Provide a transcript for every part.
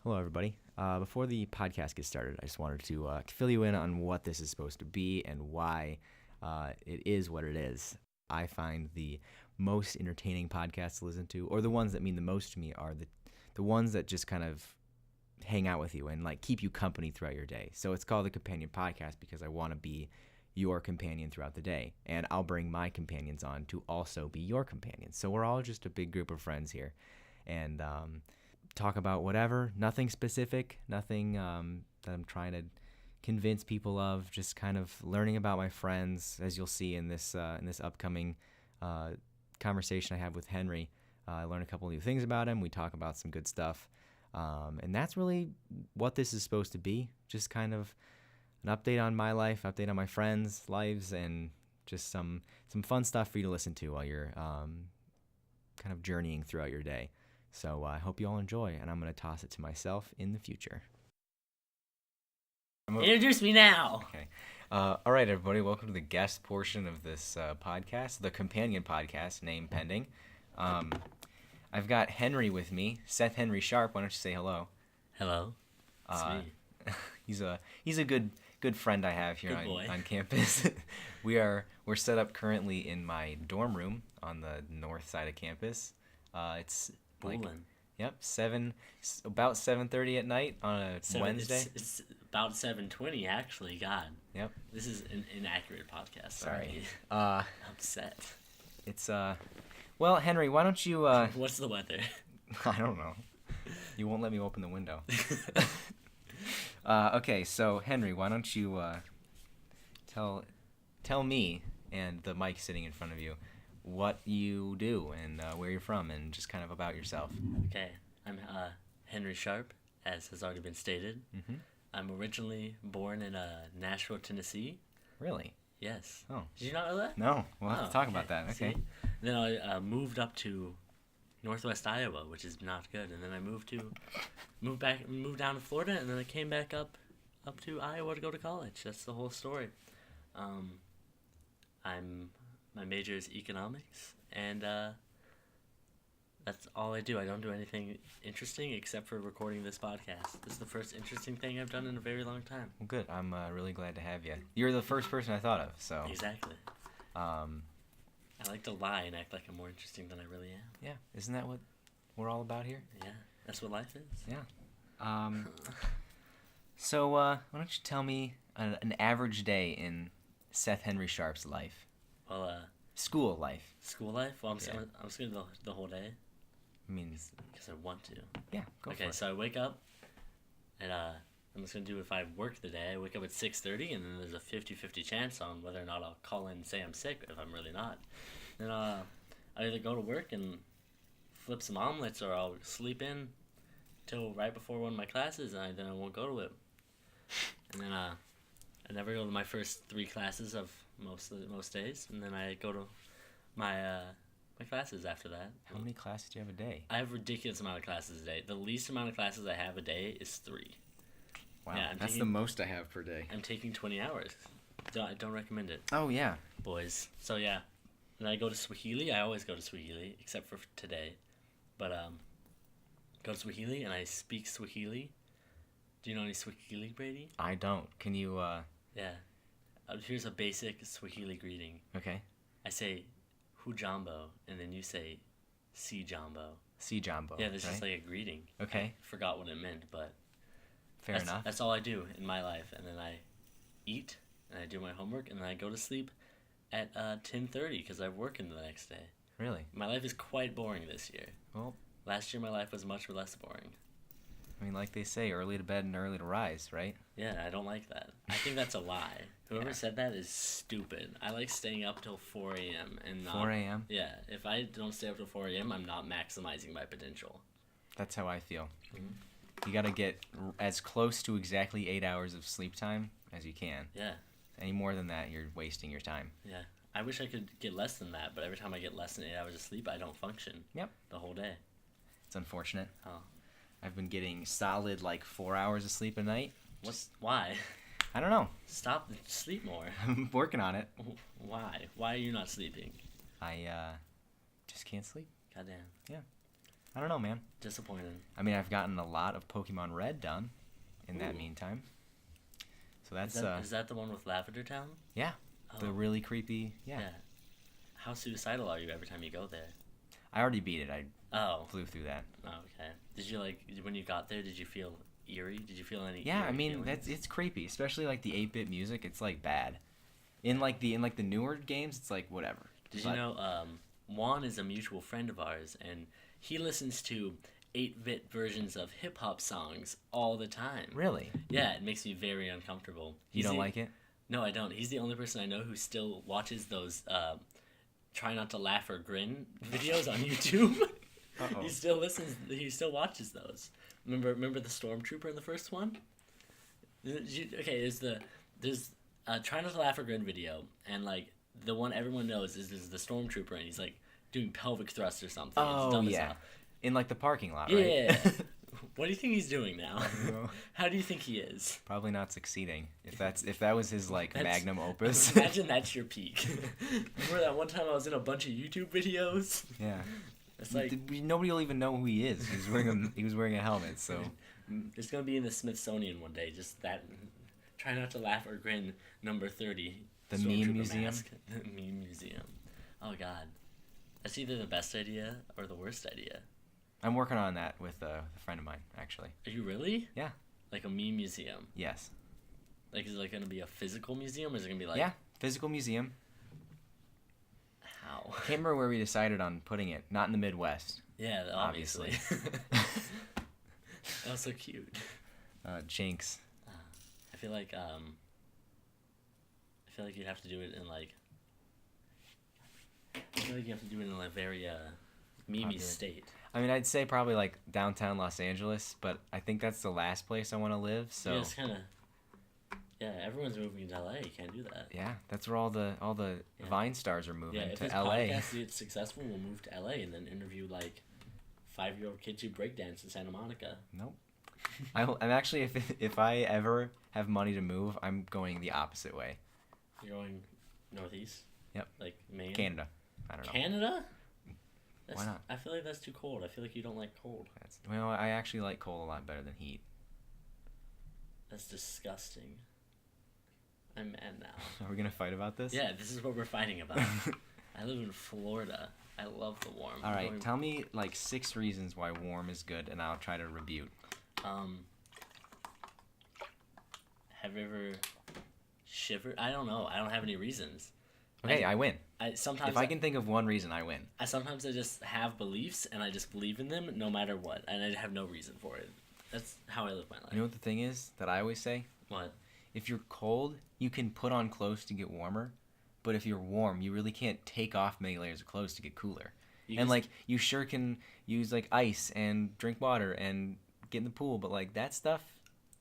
Hello, everybody. Before the podcast gets started, I just wanted to fill you in on what this is supposed to be and why it is what it is. I find the most entertaining podcasts to listen to, or the ones that mean the most to me, are the ones that just kind of hang out with you and like keep you company throughout your day. So it's called the Companion Podcast because I want to be your companion throughout the day, and I'll bring my companions on to also be your companions. So we're all just a big group of friends here, and talk about whatever, nothing specific, nothing that I'm trying to convince people of, just kind of learning about my friends, as you'll see in this upcoming conversation I have with Henry. I learn a couple new things about him. We talk about some good stuff, and that's really what this is supposed to be, just kind of an update on my life, update on my friends' lives, and just some fun stuff for you to listen to while you're kind of journeying throughout your day. So I hope you all enjoy, and I'm going to toss it to myself in the future. Introduce me now. Okay. All right, everybody. Welcome to the guest portion of this podcast, the Companion Podcast, name pending. I've got Henry with me, Seth Henry Sharpe. Why don't you say hello? Hello. It's me. He's a good friend I have here on campus. We're set up currently in my dorm room on the north side of campus. It's like, yep, about 7:30 at night on a Wednesday. It's about 7:20 actually. God. Yep. This is an inaccurate podcast. Sorry. I'm upset. It's well, Henry, why don't you What's the weather? I don't know. You won't let me open the window. Okay, so Henry, why don't you tell me and the mic sitting in front of you what you do and where you're from, and just kind of about yourself. Okay, I'm Henry Sharpe, as has already been stated. Mm-hmm. I'm originally born in Nashville, Tennessee. Really? Yes. Oh. Did you not know that? No. We'll have to talk about that. Okay. See? Then I moved up to Northwest Iowa, which is not good, and then I moved down to Florida, and then I came back up to Iowa to go to college. That's the whole story. My major is economics, and that's all I do. I don't do anything interesting except for recording this podcast. This is the first interesting thing I've done in a very long time. Well, good. I'm really glad to have you. You're the first person I thought of, so. Exactly. I like to lie and act like I'm more interesting than I really am. Yeah, isn't that what we're all about here? Yeah, that's what life is. Yeah. So why don't you tell me an average day in Seth Henry Sharpe's life? Well, school life. School life? Well, I'm just going to do the whole day. I mean, because I want to. Yeah, go for it. Okay, so I wake up, and I'm just going to do, if I work the day, I wake up at 6:30, and then there's a 50-50 chance on whether or not I'll call in and say I'm sick if I'm really not. Then I either go to work and flip some omelets, or I'll sleep in till right before one of my classes, and then I won't go to it. And then I never go to my first 3 classes of most days, and then I go to my classes after that. How many classes do you have a day? I have a ridiculous amount of classes a day. The least amount of classes I have a day is 3. Wow, yeah, that's the most I have per day. I'm taking 20 hours. I don't recommend it. Oh, yeah. Boys. So, yeah. And I go to Swahili. I always go to Swahili, except for today. But, go to Swahili, and I speak Swahili. Do you know any Swahili, Brady? I don't. Can you, Yeah. Here's a basic Swahili greeting. Okay. I say, Hujambo, and then you say, Si Jambo. Si Jambo. Yeah, that's just like a greeting. Okay. I forgot what it meant, but Fair enough. That's all I do in my life, and then I eat, and I do my homework, and then I go to sleep at 10:30 because I work in the next day. Really? My life is quite boring this year. Well, last year my life was much less boring. I mean, like they say, early to bed and early to rise, right? Yeah, I don't like that. I think that's a lie. Whoever said that is stupid. I like staying up till 4 a.m. and not... 4 a.m.? Yeah, if I don't stay up till 4 a.m., I'm not maximizing my potential. That's how I feel. Mm-hmm. You gotta get as close to exactly 8 hours of sleep time as you can. Yeah. Any more than that, you're wasting your time. Yeah. I wish I could get less than that, but every time I get less than 8 hours of sleep, I don't function. Yep. The whole day. It's unfortunate. Oh. I've been getting solid, 4 hours of sleep a night. Why? I don't know. Stop. Sleep more. I'm working on it. Why? Why are you not sleeping? I just can't sleep. Goddamn. Yeah. I don't know, man. Disappointing. I mean, I've gotten a lot of Pokemon Red done in that Ooh. meantime. So that's Is that the one with Lavender Town? yeah, Oh. the really creepy. Yeah. How suicidal are you every time you go there? I already beat it. I Oh. flew through that. Oh, okay. Did you when you got there? Did you feel eerie? Did you feel any? Yeah, eerie I mean feelings? it's creepy, especially like the 8-bit music. It's like bad. In like the newer games, it's like whatever. Did you know Juan is a mutual friend of ours, and he listens to 8-bit versions of hip hop songs all the time. Really? Yeah, it makes me very uncomfortable. You don't like it? No, I don't. He's the only person I know who still watches those try not to laugh or grin videos on YouTube. Uh-oh. He still listens. He still watches those. Remember the stormtrooper in the first one? There's try not to laugh or grin video, and like the one everyone knows is the stormtrooper, and he's like doing pelvic thrust or something. It's Oh dumb as yeah, hell. in like the parking lot, Yeah. right? What do you think he's doing now? know. How do you think he is? Probably not succeeding. If that was his like magnum opus. Imagine that's your peak. Remember that one time I was in a bunch of YouTube videos? Yeah. It's like Nobody will even know who he is. He was wearing a helmet, so it's gonna be in the Smithsonian one day. Just that. Try not to laugh or grin. Number 30. The Stormtrooper meme museum. mask. The meme museum. Oh God, that's either the best idea or the worst idea. I'm working on that with a friend of mine, actually. Are you really? Yeah. Like a meme museum. Yes. Like, is it like gonna be a physical museum, or is it gonna be like? Yeah, physical museum. How? I can't remember where we decided on putting it. Not in the Midwest. Yeah, obviously. That was so cute. Jinx. I feel like you'd have to do it in like. I feel like you have to do it in a very meme Popular. state. I mean, I'd say probably like downtown Los Angeles, but I think that's the last place I want to live. So Yeah, it's kind of. Yeah, everyone's moving to LA. You can't do that. yeah, that's where all the Yeah. Vine stars are moving Yeah, if to this LA. podcast gets successful, we'll move to LA and then interview like 5-year-old kids who breakdance in Santa Monica. Nope. I'm actually if I ever have money to move, I'm going the opposite way. You're going northeast. Yep. Like Maine. Canada. I don't know. Canada. That's, Why not? I feel like that's too cold. I feel like you don't like cold. Well, I actually like cold a lot better than heat. That's disgusting. I'm mad now. Are we gonna fight about this? Yeah, this is what we're fighting about. I live in Florida. I love the warm. All right, tell me like 6 reasons why warm is good, and I'll try to rebut. Have you ever shivered? I don't know. I don't have any reasons. Okay, I win. Sometimes If I can think of one reason, I win. Sometimes I just have beliefs and I just believe in them no matter what, and I have no reason for it. That's how I live my life. You know what the thing is that I always say? What? If you're cold, you can put on clothes to get warmer, but if you're warm, you really can't take off many layers of clothes to get cooler. And like you sure can use like ice and drink water and get in the pool, but like that stuff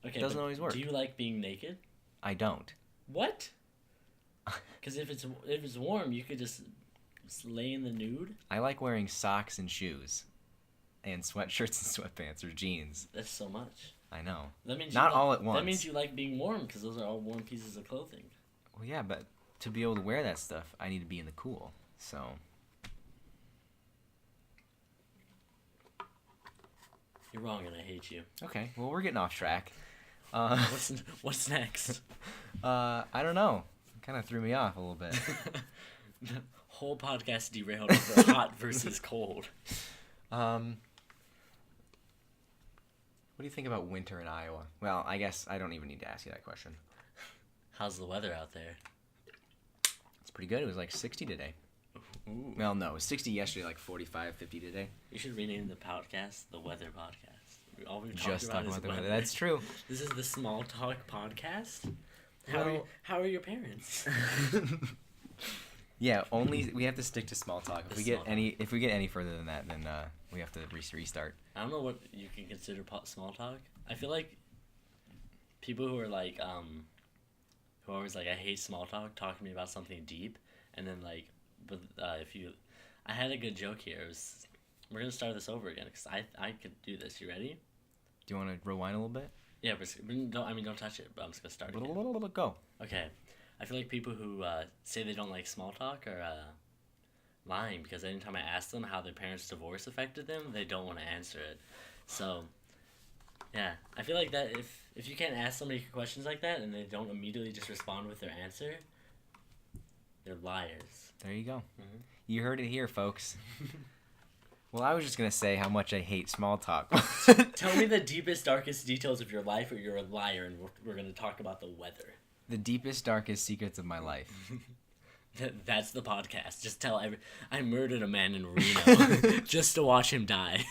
doesn't always work. Do you like being naked? I don't. What? Because if it's warm, you could just lay in the nude. I like wearing socks and shoes, and sweatshirts and sweatpants or jeans. That's so much. I know. That means not all at once. That means you like being warm because those are all warm pieces of clothing. Well, yeah, but to be able to wear that stuff, I need to be in the cool. So. You're wrong, and I hate you. Okay, well we're getting off track. What's next? I don't know. Kind of threw me off a little bit. The whole podcast derailed over hot versus cold. What do you think about winter in Iowa? Well, I guess I don't even need to ask you that question. How's the weather out there? It's pretty good. It was like 60 today. Ooh. Well, no, it was 60 yesterday, like 45, 50 today. You should rename the podcast the Weather Podcast. All we've Just talked talking about about the is weather. That's true. This is the Small Talk Podcast. Well- How are your parents? Yeah, only we have to stick to small talk. If we get Small any further than that, then we have to restart. I don't know what you can consider small talk. I feel like people who are like who are always like I hate small talk talk to me about something deep, and then like but I had a good joke here. We're gonna start this over again because I could do this. You ready? Do you want to rewind a little bit? Yeah, but don't touch it. But I'm just gonna start again. Go. Okay. I feel like people who say they don't like small talk are lying because anytime I ask them how their parents' divorce affected them, they don't want to answer it. So, yeah, I feel like that if you can't ask somebody questions like that and they don't immediately just respond with their answer, they're liars. There you go. Mm-hmm. You heard it here, folks. Well, I was just going to say how much I hate small talk. Tell me the deepest, darkest details of your life, or you're a liar, and we're going to talk about the weather. The deepest, darkest secrets of my life. That's the podcast. Just tell I murdered a man in Reno just to watch him die.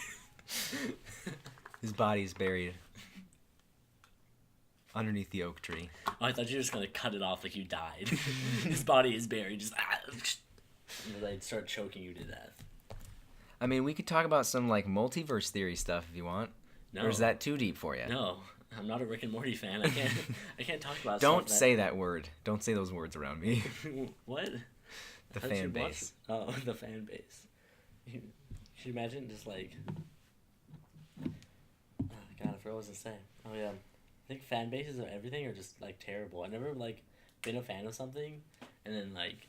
His body is buried underneath the oak tree. Oh, I thought you were just going to cut it off like you died. His body is buried. Just they'd start choking you to death. I mean, we could talk about some, like, multiverse theory stuff if you want. No. Or is that too deep for you? No. I'm not a Rick and Morty fan. I can't talk about Don't say that word. Don't say those words around me. What? The fan base. Oh, the fan base. Can you imagine just like... Oh, God, I forgot what I was going to say. Oh, yeah. I think fan bases of everything are just, like, terrible. I've never, like, been a fan of something and then, like...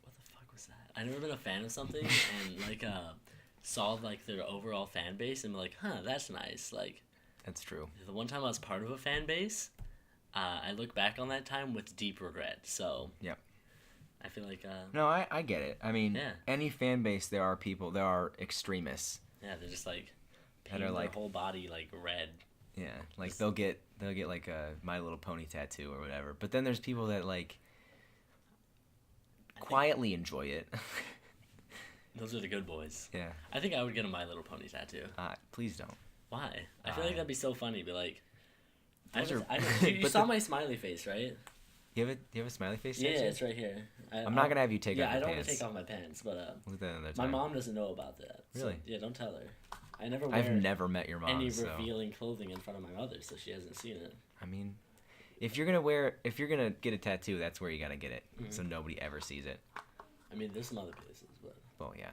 What the fuck was that? I've never been a fan of something and, like, saw, like, their overall fan base and be like, huh, that's nice. Like... That's true. The one time I was part of a fan base, I look back on that time with deep regret. So... Yep. I feel like... No, I get it. I mean, yeah. Any fan base, there are extremists. Yeah, they're just, like... That are, like... their whole body, like, red. Yeah, like, just, they'll get like a My Little Pony tattoo or whatever. But then there's people that, like, quietly enjoy it. Those are the good boys. Yeah. I think I would get a My Little Pony tattoo. Please don't. Why? I feel like that'd be so funny. Be like... You saw my smiley face, right? You have a smiley face tattoo? tattoo? Yeah, it's right here. I'm not going to have you take off your pants. Yeah, I don't want to take off my pants, but Look at that another my time. mom doesn't know about that. Really? So, yeah, don't tell her. I've never met your mom, any so... revealing clothing in front of my mother, so she hasn't seen it. I mean, if you're gonna get a tattoo, that's where you gotta get it, so nobody ever sees it. I mean, there's some other places, but... Well, yeah.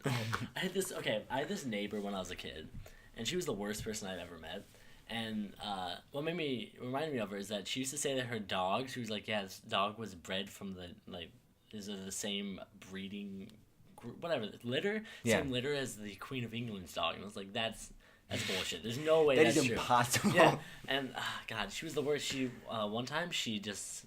I had this neighbor when I was a kid, and she was the worst person I'd ever met. And what reminded me of her is that she used to say that her dog, she was like, yeah, this dog was bred from the same breeding group, whatever, litter? Yeah. Same litter as the Queen of England's dog. And I was like, that's bullshit. There's no way that's true. That is impossible. Yeah, and God, she was the worst. She one time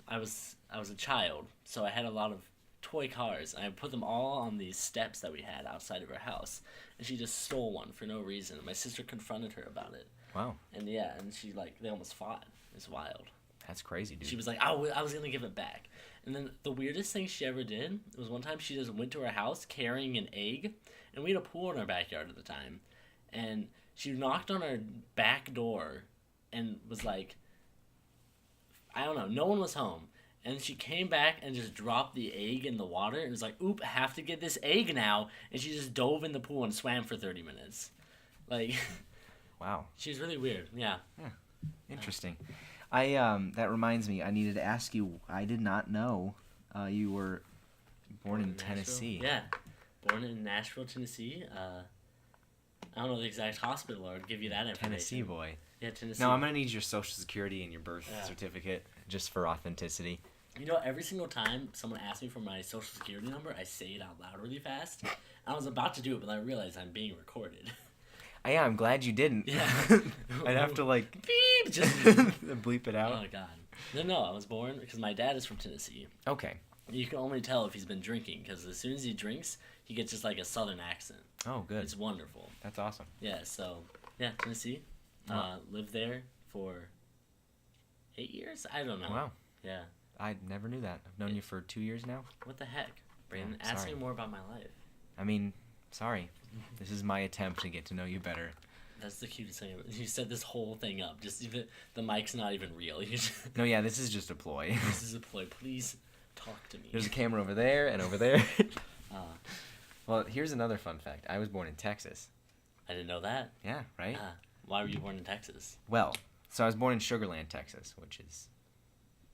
I was a child, so I had a lot of toy cars. And I put them all on these steps that we had outside of her house, and she just stole one for no reason. My sister confronted her about it. Wow. And she they almost fought. It's wild. That's crazy, dude. She was like, I was gonna give it back. And then the weirdest thing she ever did was one time she just went to her house carrying an egg, and we had a pool in our backyard at the time, and she knocked on our back door, and was like, I don't know, no one was home. And she came back and just dropped the egg in the water and was like, oop, I have to get this egg now. And she just dove in the pool and swam for 30 minutes. Like, wow. She's really weird, yeah. Interesting. That reminds me, I needed to ask you, I did not know you were born in Tennessee. Yeah, born in Nashville, Tennessee. I don't know the exact hospital, or I'd give you that information. Tennessee boy. Yeah, Tennessee. No, I'm going to need your social security and your birth certificate just for authenticity. You know, every single time someone asks me for my social security number, I say it out loud really fast. I was about to do it, but I realized I'm being recorded. Yeah, I'm glad you didn't. Yeah. I'd have to, like, beep, just bleep it out. Oh, God. No, I was born, because my dad is from Tennessee. Okay. You can only tell if he's been drinking, because as soon as he drinks, he gets just like a southern accent. Oh, good. It's wonderful. That's awesome. Yeah, so, Tennessee. Lived there for 8 years? I don't know. Wow. Yeah. I never knew that. I've known you for 2 years now. What the heck? Brandon, Yeah, ask me more about my life. I mean, sorry. This is my attempt to get to know you better. That's the cutest thing. You set this whole thing up. Just even the mic's not even real. No, yeah, this is just a ploy. This is a ploy. Please talk to me. There's a camera over there and over there. Well, here's another fun fact. I was born in Texas. I didn't know that. Yeah, right? Why were you born in Texas? Well, so I was born in Sugar Land, Texas, which is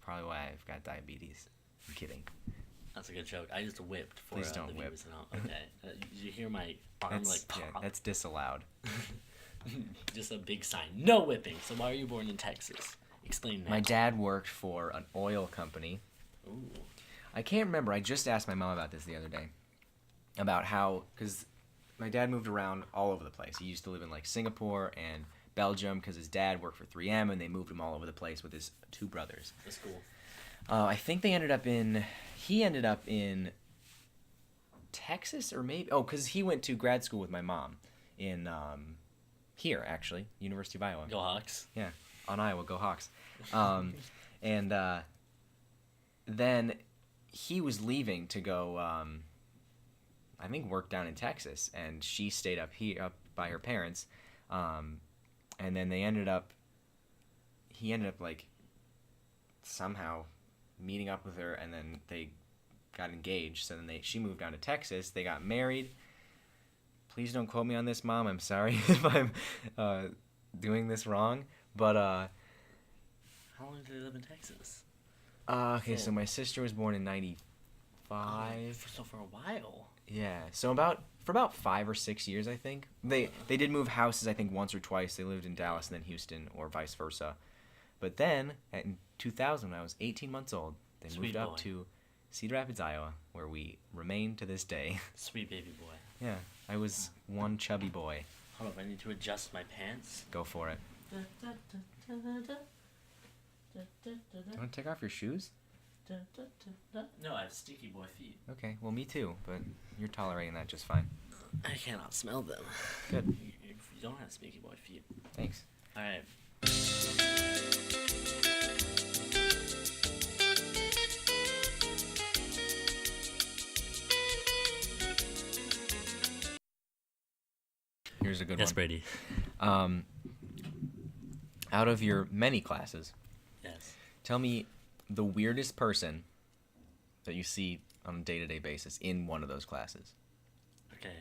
probably why I've got diabetes. I'm kidding. That's a good joke. I just whipped for Please don't the whip. viewers at home. Okay. Did you hear my arm pop? Yeah, that's disallowed. Just a big sign. No whipping. So why are you born in Texas? Explain that. My dad worked for an oil company. Ooh. I can't remember. I just asked my mom about this the other day. About how, because my dad moved around all over the place. He used to live in like Singapore and Belgium because his dad worked for 3M, and they moved him all over the place with his two brothers. That's cool. I think he ended up in Texas, or maybe, because he went to grad school with my mom in here, actually, University of Iowa. Go Hawks. Yeah, on Iowa, go Hawks. And then he was leaving to go, I think, work down in Texas, and she stayed up by her parents. And then he ended up like somehow meeting up with her, and then they got engaged. So then she moved down to Texas. They got married. Please don't quote me on this, Mom. I'm sorry if I'm doing this wrong. But how long did they live in Texas? So my sister was born in 95. So for a while. Yeah. So for about 5 or 6 years, I think. They did move houses, I think, once or twice. They lived in Dallas and then Houston, or vice versa. But then, in 2000, when I was 18 months old, they moved up to Cedar Rapids, Iowa, where we remain to this day. Sweet baby boy. Yeah, I was one chubby boy. Hold up, I need to adjust my pants. Go for it. Do you want to take off your shoes? No, I have sticky boy feet. Okay, well, me too, but you're tolerating that just fine. I cannot smell them. Good. You don't have sticky boy feet. Thanks. All right. Here's a good Yes, one. Brady. Out of your many classes, Yes. tell me the weirdest person that you see on a day-to-day basis in one of those classes. Okay.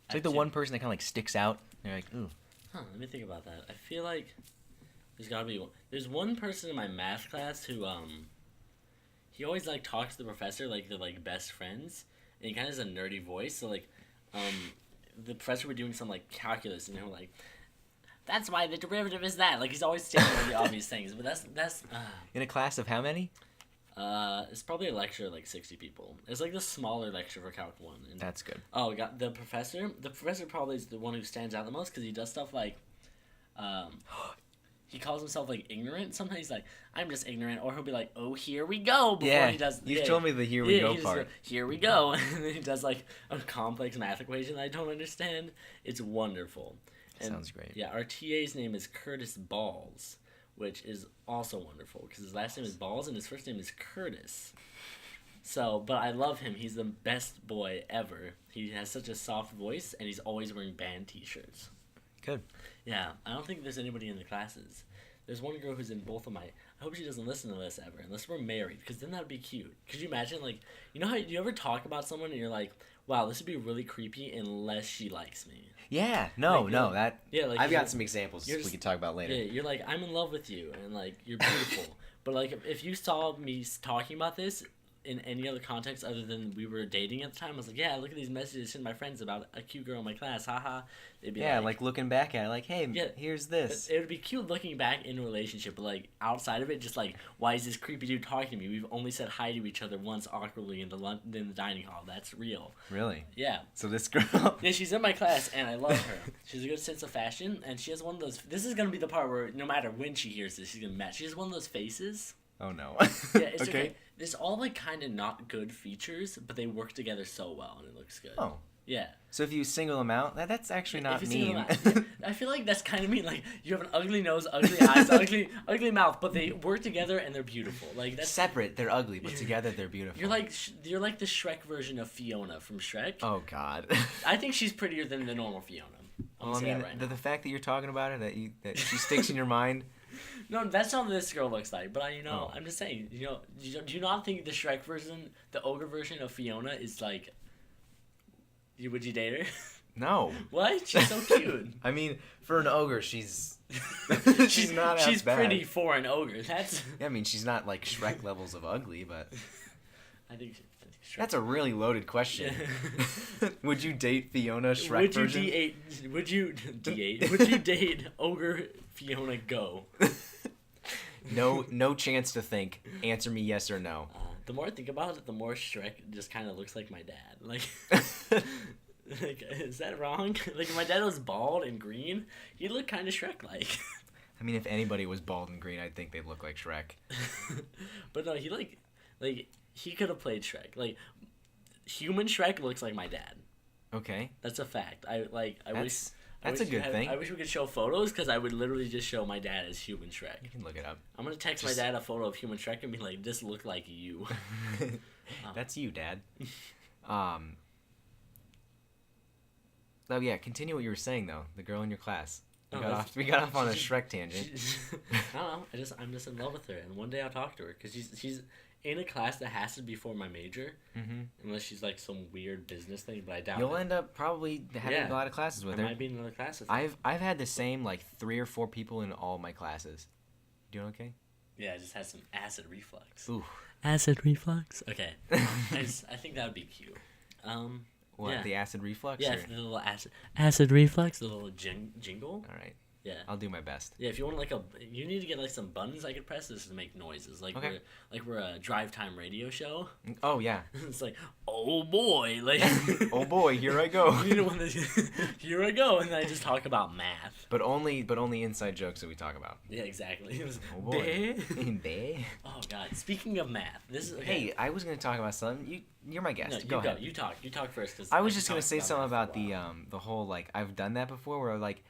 It's like the one person that kind of like sticks out. You're like, ooh. Let me think about that. I feel like there's gotta be one. There's one person in my math class who he always like talks to the professor like they're like best friends, and he kind of has a nerdy voice. So like, the professor would doing some like calculus, and they were like, "That's why the derivative is that." Like he's always stating the obvious things, but that's. In a class of how many? It's probably a lecture of like 60 people. It's like the smaller lecture for Calc 1. And, That's good. oh, we got the professor. The professor probably is the one who stands out the most because he does stuff like, he calls himself like ignorant. Sometimes he's like, "I'm just ignorant," or he'll be like, "Oh, here we go." Before he does. You've told me the "here we go" part. Here we go, and then he does like a complex math equation that I don't understand. It's wonderful. And, Sounds great. Yeah, our TA's name is Curtis Balls, which is also wonderful because his last name is Balls and his first name is Curtis. So, but I love him. He's the best boy ever. He has such a soft voice, and he's always wearing band T-shirts. Good. Yeah, I don't think there's anybody in the classes. There's one girl who's in both of my... I hope she doesn't listen to this ever, unless we're married, because then that would be cute. Could you imagine, like... You know how you ever talk about someone and you're like, wow, this would be really creepy unless she likes me? Yeah, I've got some examples we can talk about later. Yeah, you're like, I'm in love with you, and, like, you're beautiful. But, like, if you saw me talking about this in any other context other than we were dating at the time, I was like, yeah, look at these messages to my friends about a cute girl in my class, haha. They'd be like looking back at it, like, hey, here's this. It would be cute looking back in a relationship, but, like, outside of it, just like, why is this creepy dude talking to me? We've only said hi to each other once awkwardly in the dining hall. That's real. Really? Yeah. So this girl... Yeah, she's in my class, and I love her. She has a good sense of fashion, and she has one of those... This is going to be the part where no matter when she hears this, she's going to match. She has one of those faces... Oh, no. Yeah, it's okay. There's all, like, kind of not good features, but they work together so well, and it looks good. Oh. Yeah. So if you single them out, that's actually not mean. I feel like that's kind of mean. Like, you have an ugly nose, ugly eyes, ugly mouth, but they work together, and they're beautiful. Like that's separate, they're ugly, but together they're beautiful. You're like the Shrek version of Fiona from Shrek. Oh, God. I think she's prettier than the normal Fiona. Well, I mean, the fact that you're talking about her, that she sticks in your mind... No, that's not what this girl looks like. But I'm just saying. Do you not think the Shrek version, the ogre version of Fiona, is like? Would you date her? No. What? She's so cute. I mean, for an ogre, she's not. She's bad. Pretty for an ogre. That's. Yeah, I mean, she's not like Shrek levels of ugly, but. I think. That's a really loaded question. Would you date Fiona Shrek version? Would you date ogre Fiona Go? No chance to think. Answer me yes or no. The more I think about it, the more Shrek just kind of looks like my dad. Like, like, is that wrong? Like, if my dad was bald and green, he'd look kind of Shrek-like. I mean, if anybody was bald and green, I'd think they'd look like Shrek. But no, he he could have played Shrek. Like, human Shrek looks like my dad. Okay. That's a fact. I wish. That's a good thing. I wish we could show photos because I would literally just show my dad as human Shrek. You can look it up. I'm gonna text my dad a photo of human Shrek and be like, "This look like you." That's you, Dad. Oh yeah, continue what you were saying though. The girl in your class. We got off on a Shrek tangent. I don't know. I'm just in love with her, and one day I'll talk to her because she's in a class that has to be for my major, unless she's like some weird business thing. But I doubt you'll end up probably having a lot of classes with her. I might be in another class with her. I've had the same like 3 or 4 people in all my classes. Doing okay? Yeah, I just had some acid reflux. Ooh. Acid reflux. Okay. I think that would be cute. What, yeah. the acid reflux? Yeah, or? the little acid reflux, the little jingle. All right. Yeah. I'll do my best. Yeah, if you want you need to get like some buttons I could press this to make noises. Like we're a drive time radio show. Oh yeah. It's like, oh boy, like oh boy, here I go. You know, here I go, and then I just talk about math. But only inside jokes that we talk about. Yeah, exactly. It was, oh boy. Bae? Oh god. Speaking of math, this is okay. Hey, I was gonna talk about something. You're my guest. No, Go ahead. You talk first. Cause I was just gonna say something about the whole like I've done that before where like.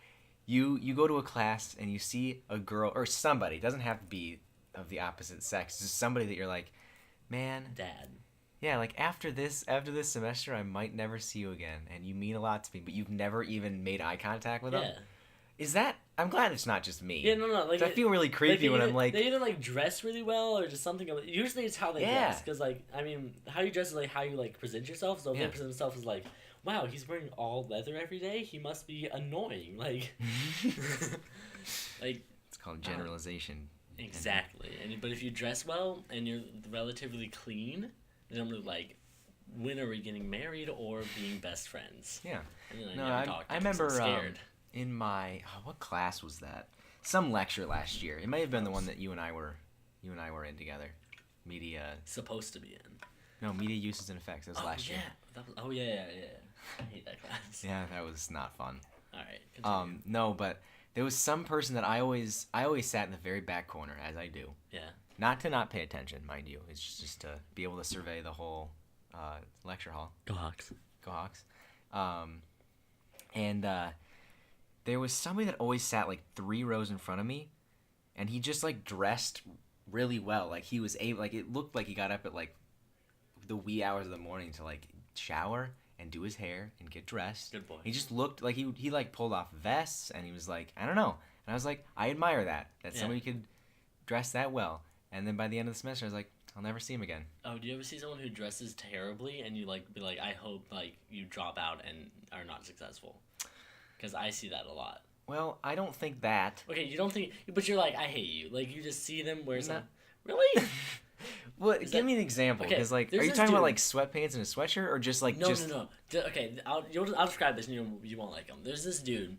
You go to a class and you see a girl or somebody, it doesn't have to be of the opposite sex, just somebody that you're like, man, Dad. Yeah, like after this semester I might never see you again and you mean a lot to me, but you've never even made eye contact with them. Is that I'm glad it's not just me. Yeah, no. Like I feel really creepy when I'm like they either like dress really well or just something. Usually it's how they dress, because like I mean how you dress is like how you like present yourself. So if they present themselves as like, wow, he's wearing all leather every day, he must be annoying. Like, like it's called generalization. Exactly. But if you dress well and you're relatively clean, then I'm like, when are we getting married or being best friends? Yeah. And then I remember in my what class was that? Some lecture last year. It may have been the one that you and I were in together. Media. Supposed to be in. No, media uses and effects. That was last year. Yeah. I hate that class. Yeah, that was not fun. All right. Continue. No, but there was some person that I always sat in the very back corner, as I do. Yeah. Not to not pay attention, mind you. It's just to be able to survey the whole lecture hall. Go Hawks. Go Hawks. And there was somebody that always sat like 3 rows in front of me, and he just like dressed really well. Like he was able, like it looked like he got up at like the wee hours of the morning to like shower and do his hair and get dressed. Good boy. He just looked like he like pulled off vests, and he was like, I don't know. And I was like, I admire that somebody could dress that well. And then by the end of the semester, I was like, I'll never see him again. Oh, do you ever see someone who dresses terribly and you like be like, I hope like you drop out and are not successful? Because I see that a lot. Well, I don't think that. Okay, you don't think, but you're like, I hate you. Like you just see them wear some. Really? Well, give me an example. Because like, are you talking about like sweatpants and a sweatshirt, or just like no? Okay, I'll describe this, and you won't like him. There's this dude,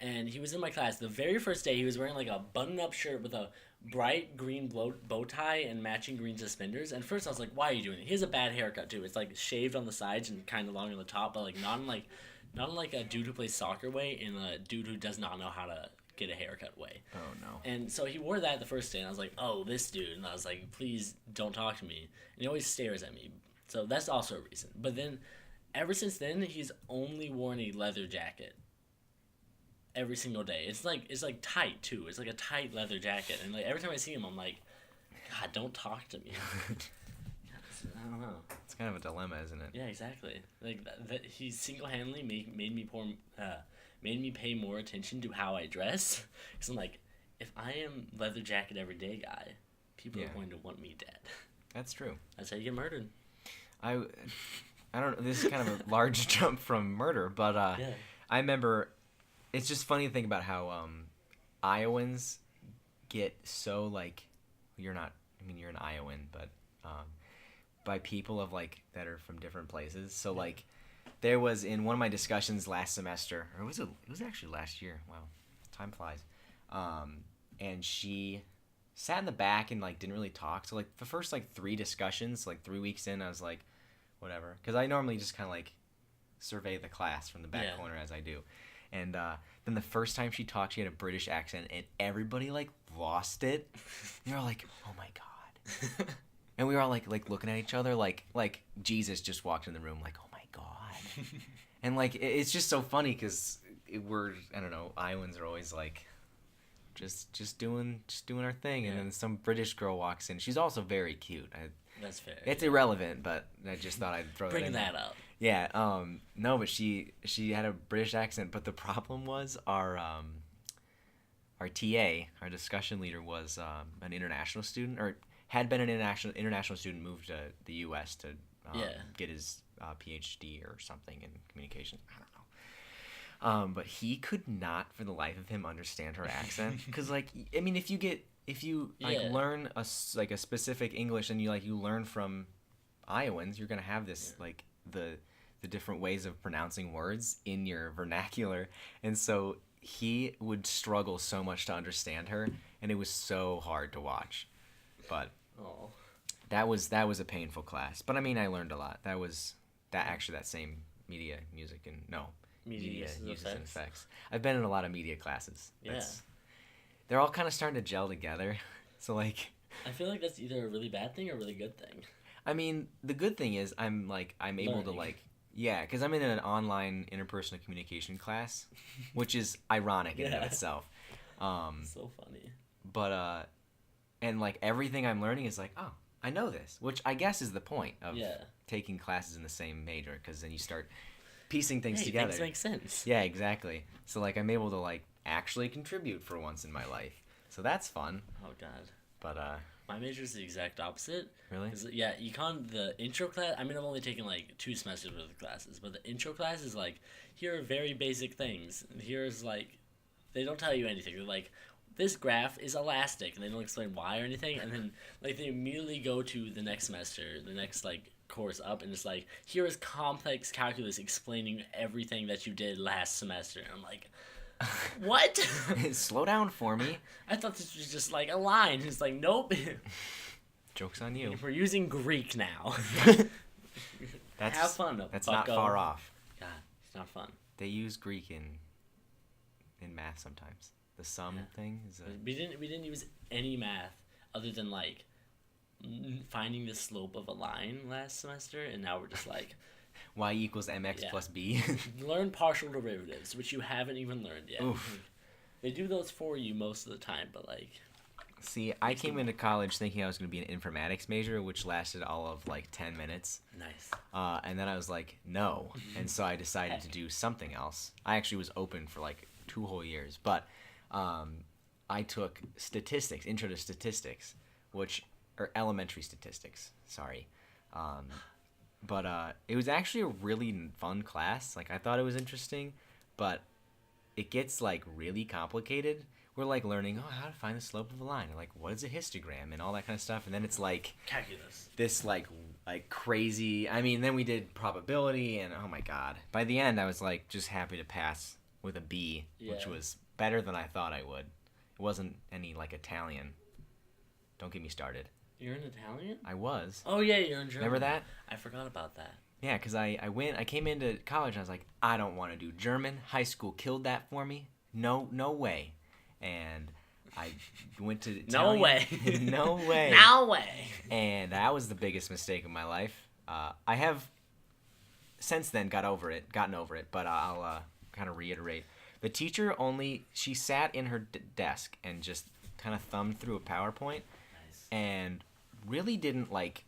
and he was in my class. The very first day, he was wearing like a button-up shirt with a bright green bow tie and matching green suspenders. And first, I was like, "Why are you doing it?" He has a bad haircut too. It's like shaved on the sides and kind of long on the top, but like not in like a dude who plays soccer way, in a dude who does not know how to get a haircut way. Oh no. And so he wore that the first day, and I was like, oh, this dude. And I was like, please don't talk to me. And he always stares at me. So that's also a reason. But then, ever since then, he's only worn a leather jacket every single day. It's like tight too. It's like a tight leather jacket. And like every time I see him, I'm like, God, don't talk to me. I don't know. It's kind of a dilemma, isn't it? Yeah, exactly. Like that he single-handedly made me pay more attention to how I dress. Because I'm like, if I am leather jacket every day guy, people are going to want me dead. That's true. That's how you get murdered. I don't know. This is kind of a large jump from murder, but I remember. It's just funny to think about how Iowans get so like you're not. I mean, you're an Iowan, but by people of like that are from different places. So like. There was in one of my discussions last semester, or it was actually last year. Wow, time flies. And she sat in the back and like didn't really talk. So like the first like 3 discussions, like 3 weeks in, I was like, whatever, because I normally just kind of like survey the class from the back Yeah. corner as I do. And then the first time she talked, she had a British accent, and everybody like lost it. They were like, "Oh my god!" And we were all like looking at each other like Jesus just walked in the room, like, "Oh my god!" And like it's just so funny because we're, I don't know, Iowans are always like just doing our thing, and then some British girl walks in. She's also very cute. That's fair. It's irrelevant, but I just thought I'd throw Bring in that there. up. Yeah, no, but she had a British accent, but the problem was our TA, our discussion leader, was an international student, or had been an international student, moved to the U.S. to get his PhD or something in communication. I don't know. But he could not, for the life of him, understand her accent. Because, like, I mean, if you learn a specific English and you learn from Iowans, you're gonna have this like the different ways of pronouncing words in your vernacular, and so he would struggle so much to understand her, and it was so hard to watch. But that was a painful class. But I mean, I learned a lot. That same media, music, and media uses and effects. I've been in a lot of media classes. They're all kind of starting to gel together. So like, I feel like that's either a really bad thing or a really good thing. I mean, the good thing is I'm able to like, yeah, because I'm in an online interpersonal communication class, which is ironic in and of itself. So funny. But and like everything I'm learning is like, oh, I know this, which I guess is the point of taking classes in the same major, because then you start piecing things together. Things make sense. Yeah, exactly. So like I'm able to like actually contribute for once in my life, so that's fun. Oh god. But my major is the exact opposite. Really? Yeah, econ, the intro class, I mean, I've only taken like 2 semesters worth of classes, but the intro class is like, here are very basic things. And here's like, they don't tell you anything. They're like, this graph is elastic, and they don't explain why or anything. And then like they immediately go to the next semester, the next like course up, and it's like, here is complex calculus explaining everything that you did last semester. And I'm like, what? Slow down for me. I thought this was just like a line. It's like, nope. Joke's on you. We're using Greek now. Have fun. That's not far off. God, it's not fun. They use Greek in math sometimes. The sum thing is we didn't use any math other than like finding the slope of a line last semester, and now we're just like y equals mx plus b. Learn partial derivatives, which you haven't even learned yet. Oof. They do those for you most of the time, but like. See, I came into college thinking I was going to be an informatics major, which lasted all of like 10 minutes. Nice. And then I was like, no. And so I decided to do something else. I actually was open for like 2 whole years. But I took statistics, intro to statistics, or elementary statistics, sorry. But it was actually a really fun class. Like, I thought it was interesting, but it gets like really complicated. We're like learning how to find the slope of a line, and like what is a histogram and all that kind of stuff. And then it's like calculus. This like crazy. I mean, then we did probability, and oh my god. By the end, I was like just happy to pass with a B, which was better than I thought I would. It wasn't any like Italian. Don't get me started. You're in Italian? I was. Oh yeah, you're in German. Remember that? I forgot about that. Yeah, because I came into college and I was like, I don't want to do German. High school killed that for me. No way. And I went to Italian. No way. No way. No way. And that was the biggest mistake of my life. I have since then gotten over it, but I'll kind of reiterate. The teacher she sat in her desk and just kind of thumbed through a PowerPoint and really didn't like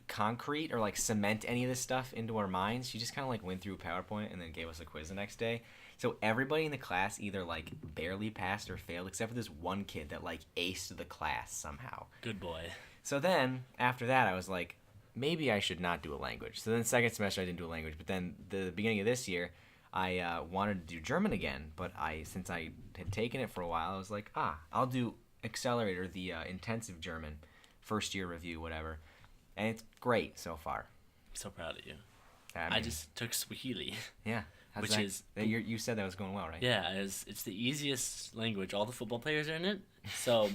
concrete or like cement any of this stuff into our minds. She just kind of like went through PowerPoint and then gave us a quiz the next day. So everybody in the class either like barely passed or failed, except for this one kid that like aced the class somehow. Good boy. So then after that, I was like, maybe I should not do a language. So then second semester I didn't do a language, but then the beginning of this year I wanted to do German again, but since I had taken it for a while, I was like, I'll do Accelerator, the intensive German, first year review, whatever. And it's great so far. I'm so proud of you. I just took Swahili. Yeah. You said that was going well, right? Yeah, it's the easiest language. All the football players are in it. So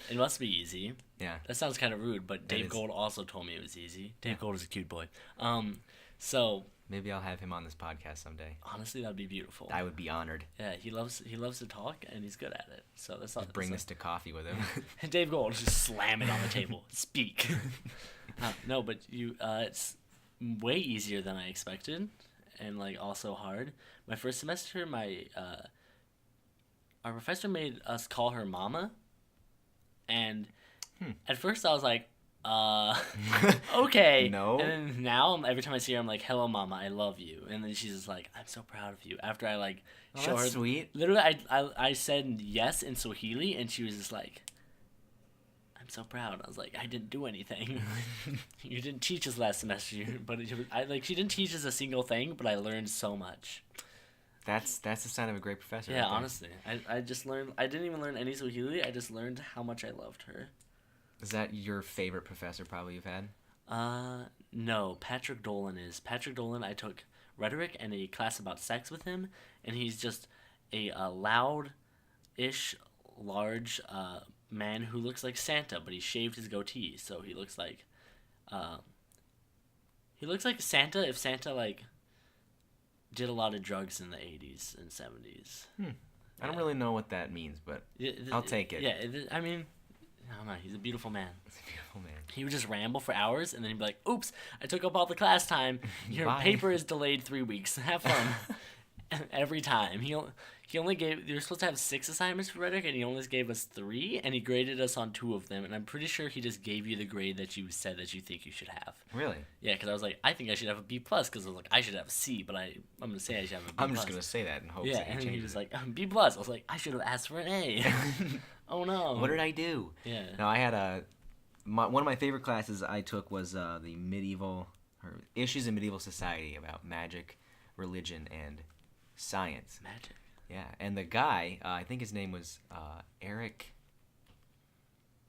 It must be easy. Yeah. That sounds kind of rude, but Dave Gold also told me it was easy. Dave Gold is a cute boy. So maybe I'll have him on this podcast someday. Honestly, that'd be beautiful. I would be honored. Yeah, he loves to talk and he's good at it. So that's not. Bring this to coffee with him. Dave Gold, just slam it on the table. Speak. No, but it's way easier than I expected, and like also hard. My first semester, our professor made us call her Mama, and at first I was like, okay. No. And then now, every time I see her, I'm like, hello, Mama, I love you. And then she's just like, I'm so proud of you. After I like show her, sweet. Literally, I said yes in Swahili, and she was just like, I'm so proud. I was like, I didn't do anything. You didn't teach us last semester, but she didn't teach us a single thing, but I learned so much. That's the sign of a great professor. Yeah, right there. honestly, I just learned. I didn't even learn any Swahili. I just learned how much I loved her. Is that your favorite professor probably you've had? No. Patrick Dolan is. Patrick Dolan, I took rhetoric and a class about sex with him, and he's just a loud-ish, large man who looks like Santa, but he shaved his goatee, so he looks like Santa if Santa like did a lot of drugs in the 80s and 70s. I don't really know what that means, but I'll take it. Yeah, I mean, I don't know. He's a beautiful man. He's a beautiful man. He would just ramble for hours, and then he'd be like, oops, I took up all the class time. Your Bye. paper is delayed 3 weeks. Have fun. Every time. He only gave... You were supposed to have 6 assignments for rhetoric, and he only gave us 3, and he graded us on 2 of them, and I'm pretty sure he just gave you the grade that you said that you think you should have. Really? Yeah, because I was like, I think I should have a B+, because I was like, I should have a C, but I'm going to say I should have a B+. I'm just going to say that in hopes that he and changes he was it. like, B+. I was like, I should have asked for an A. Oh, no. What did I do? Yeah. No, I had one of my favorite classes I took was the issues in medieval society about magic, religion, and science. Magic. Yeah, and the guy, I think his name was Eric.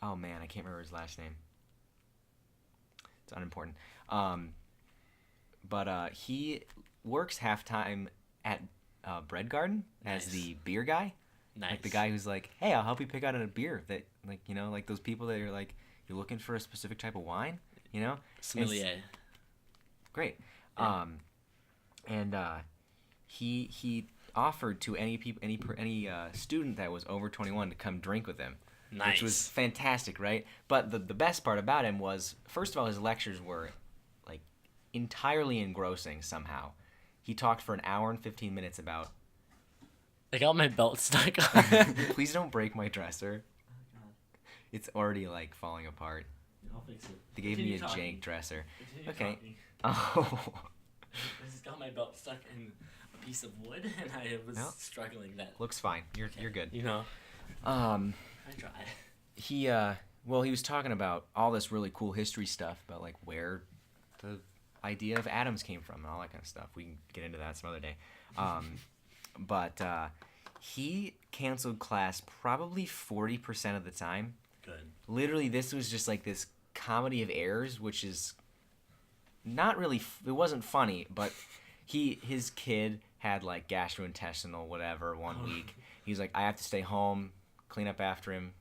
Oh man, I can't remember his last name. It's unimportant. But he works half-time at Bread Garden as the beer guy. Nice. Like the guy who's like, hey, I'll help you pick out a beer that, like, you know, like those people that are like, you're looking for a specific type of wine, you know? Sommelier. Great. Yeah. He offered to any student that was over 21 to come drink with him. Nice. Which was fantastic, right? But the best part about him was, first of all, his lectures were like entirely engrossing somehow. He talked for an hour and 15 minutes about... I got my belt stuck. Please don't break my dresser. Oh, God. It's already like falling apart. I'll fix it. They gave me a Continue jank dresser. Continue Okay. talking. Oh. I just got my belt stuck in a piece of wood, and I was struggling that. Looks fine. You're good. You know, I tried. He was talking about all this really cool history stuff about like where the idea of atoms came from and all that kind of stuff. We can get into that some other day. But he canceled class probably 40% of the time. Good. Literally, this was just like this comedy of errors, which is not really. It wasn't funny, but his kid had like gastrointestinal whatever one week. He was like, I have to stay home, clean up after him,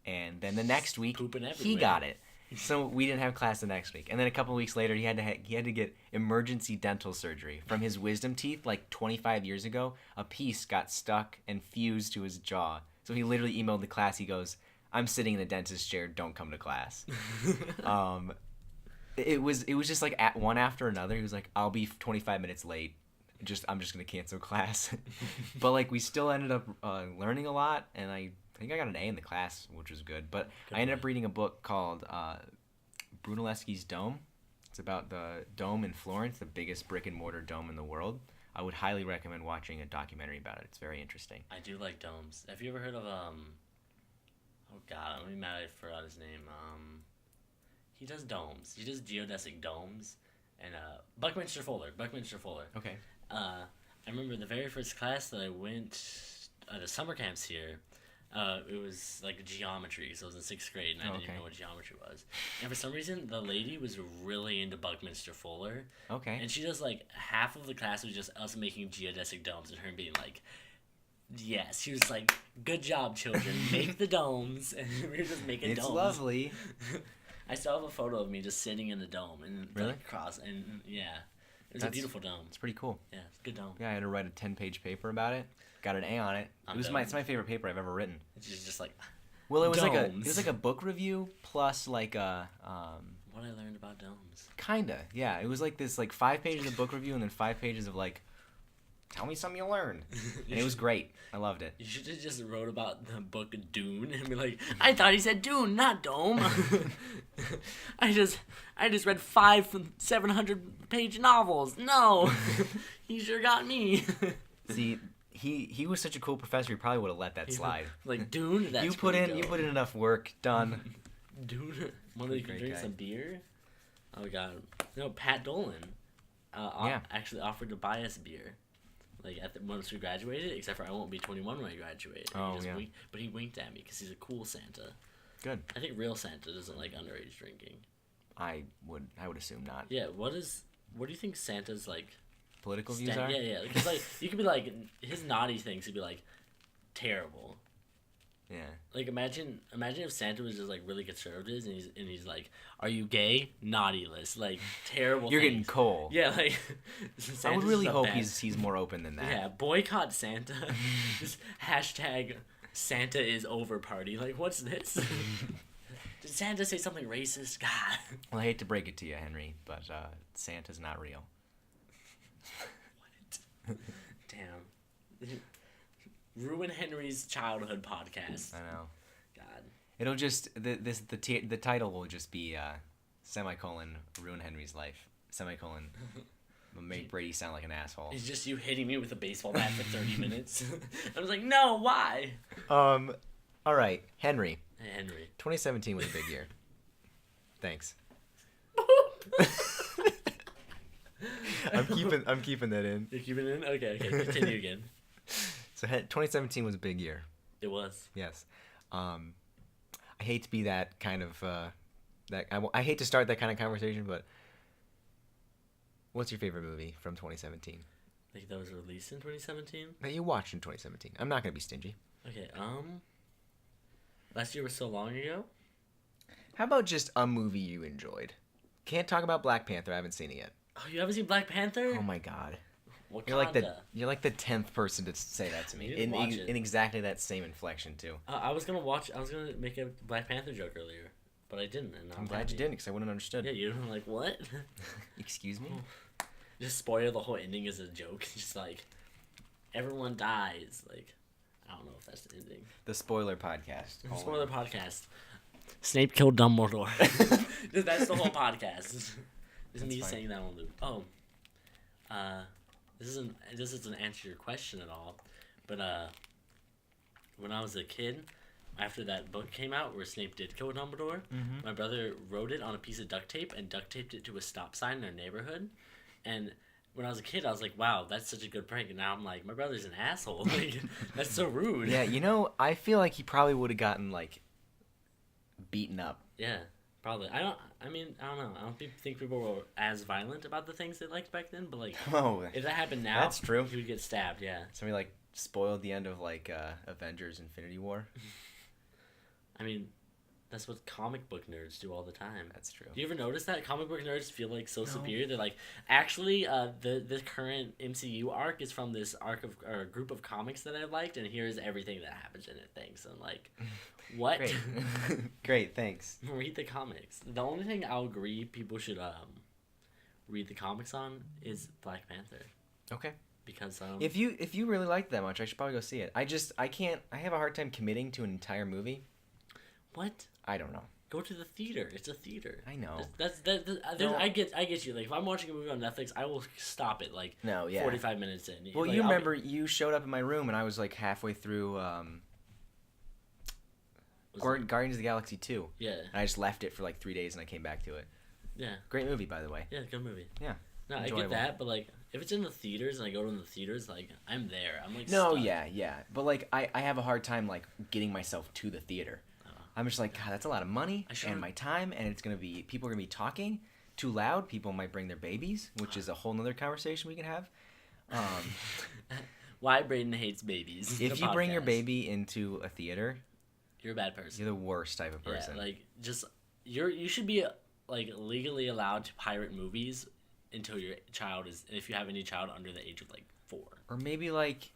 and then the next week he got it. So we didn't have class the next week, and then a couple of weeks later he had to get emergency dental surgery from his wisdom teeth. Like 25 years ago, a piece got stuck and fused to his jaw. So he literally emailed the class. He goes, "I'm sitting in the dentist chair. Don't come to class." It was just like at one after another. He was like, "I'll be 25 minutes late. I'm just gonna cancel class." But like we still ended up learning a lot, and I think I got an A in the class, which was good. But I ended up reading a book called Brunelleschi's Dome. It's about the dome in Florence, the biggest brick and mortar dome in the world. I would highly recommend watching a documentary about it. It's very interesting. I do like domes. Have you ever heard of Oh God, I'm mad I forgot his name. He does domes. He does geodesic domes, and Buckminster Fuller. Okay. I remember the very first class that I went at the summer camps here. It was like geometry, so it was in 6th grade, and I didn't even know what geometry was. And for some reason, the lady was really into Buckminster Fuller. Okay. And she does like half of the class was just us making geodesic domes, and her being like, Yes, she was like, "Good job, children. Make the domes," and we were just making domes. It's lovely. I still have a photo of me just sitting in the dome and Really? like cross and yeah, it was a beautiful dome. It's pretty cool. Yeah, it's a good dome. Yeah, I had to write a 10-page paper about it. Got an A on it. It's my favorite paper I've ever written. It's just like, well, it was domes. like a book review plus like a what I learned about domes. Kinda, yeah. It was like this 5 pages of book review and then 5 pages of like, tell me something you learned. And it was great. I loved it. You should have just wrote about the book Dune and be like, I thought he said Dune, not Dome. I just read 5 700-page novels. No, he sure got me. See, he was such a cool professor. He probably would have let that slide. Like Dune, that's you put in enough work. Done. Dune, one of you can drink some beer. Oh god, no, Pat Dolan, actually offered to buy us beer. Like once we graduated, except for I won't be 21 when I graduate. Oh, yeah. But he winked at me because he's a cool Santa. Good. I think real Santa doesn't like underage drinking. I would assume not. Yeah. What do you think Santa's like? Political views are? Yeah. Because like you could be like his naughty things would be like terrible. Yeah. Like imagine if Santa was just like really conservative and he's like, "Are you gay? Naughty list." Like terrible. You're things. getting coal. Yeah, like I would really hope he's more open than that. Yeah, boycott Santa. Just hashtag Santa is over party. Like what's this? Did Santa say something racist? God. Well, I hate to break it to you, Henry, but Santa's not real. What? Damn. Ruin Henry's childhood podcast. I know. God. It'll just the title will just be semicolon ruin Henry's life semicolon make Brady sound like an asshole. It's just you hitting me with a baseball bat for 30 minutes. I was like, no, why? All right, Henry. Hey, Henry. 2017 was a big year. Thanks. I'm keeping that in. You're keeping it in? Okay. Continue again. So 2017 was a big year. It was. Yes. I hate to be that kind of I hate to start that kind of conversation, but what's your favorite movie from 2017? Like that was released in 2017? That you watched in 2017. I'm not gonna be stingy. Okay. Last year was so long ago. How about just a movie you enjoyed? Can't talk about Black Panther. I haven't seen it yet. Oh, you haven't seen Black Panther? Oh my god. Wakanda. You're like the 10th person to say that to me. In exactly that same inflection too. I was gonna make a Black Panther joke earlier, but I didn't. And I'm glad you didn't, because I wouldn't have understood. Yeah, you were like, what? Excuse me? Just spoil the whole ending as a joke. Just like, everyone dies. Like, I don't know if that's the ending. The spoiler podcast. The spoiler podcast. Snape killed Dumbledore. That's the whole podcast. This is me saying that on loop. Oh. This doesn't answer your question at all, but when I was a kid, after that book came out where Snape did kill Dumbledore, my brother wrote it on a piece of duct tape and duct taped it to a stop sign in our neighborhood. And when I was a kid, I was like, wow, that's such a good prank. And now I'm like, my brother's an asshole. Like, that's so rude. Yeah, I feel like he probably would have gotten, like, beaten up. Yeah, probably. I don't know. I don't think people were as violent about the things they liked back then, but, like, if that happened now, that's true. He would get stabbed, yeah. Somebody, like, spoiled the end of, like, Avengers Infinity War. I mean, that's what comic book nerds do all the time. That's true. Do you ever notice that comic book nerds feel like so superior? They're like, actually, the current MCU arc is from this group of comics that I liked, and here's everything that happens in it. Thanks. And like, what? Great. Great. Thanks. Read the comics. The only thing I'll agree people should read the comics on is Black Panther. Okay. Because if you really like that much, I should probably go see it. I have a hard time committing to an entire movie. What? I don't know. Go to the theater. It's a theater. I know. I get you. Like if I'm watching a movie on Netflix, I will stop it 45 minutes in. Well, you remember you showed up in my room and I was like halfway through Guardians of the Galaxy 2. Yeah. And I just left it for like 3 days and I came back to it. Yeah. Great movie, by the way. Yeah, good movie. Yeah. No, enjoyable. I get that, but like if it's in the theaters and I go to the theaters, like I'm there. I'm like no, stuck. yeah. But like I have a hard time like getting myself to the theater. I'm just like, God, that's a lot of money and my time, and people are gonna be talking too loud. People might bring their babies, which is a whole nother conversation we can have. Why Braden hates babies. If you bring your baby into a theater, you're a bad person. You're the worst type of person. Yeah, like just you should be like legally allowed to pirate movies until your child is, if you have any child under the age of like 4. Or maybe like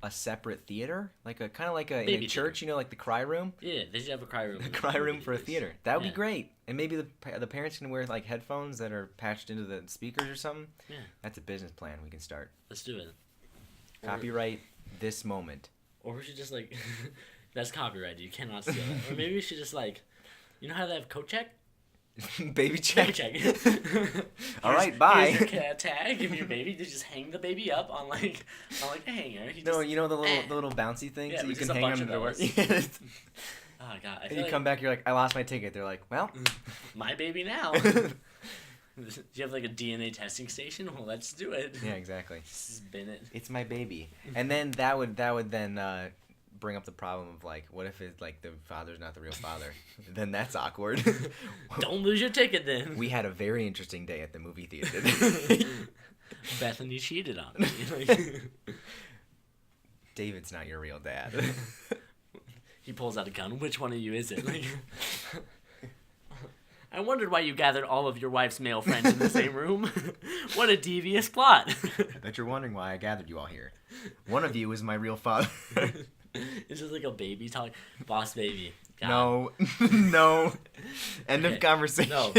a separate theater, like a kind of like in Baby a church, you know, like the cry room. Yeah, they should have a cry room. A cry room for a theater. That would be great. And maybe the parents can wear like headphones that are patched into the speakers or something. Yeah. That's a business plan we can start. Let's do it. Copyright this moment. Or we should just like, that's copyright. You cannot steal it. Or maybe we should just like, you know how they have coat check? Baby check. Baby check. All right, bye. Here's your tag of your baby. They just hang the baby up on like a hanger. You know the little bouncy things that you can hang on the door. Oh god! And you come back, you're like, I lost my ticket. They're like, well, my baby now. Do you have like a DNA testing station? Well, let's do it. Yeah, exactly. Spin it. It's my baby, and then that would then bring up the problem of like, what if it's like the father's not the real father? Then that's awkward. Don't lose your ticket then. We had a very interesting day at the movie theater. Bethany cheated on me. David's not your real dad. He pulls out a gun. Which one of you is it? I wondered why you gathered all of your wife's male friends in the same room. What a devious plot. Bet you're wondering why I gathered you all here. One of you is my real father. It's just like a baby talk. Boss baby. God. No. No. End of conversation. No.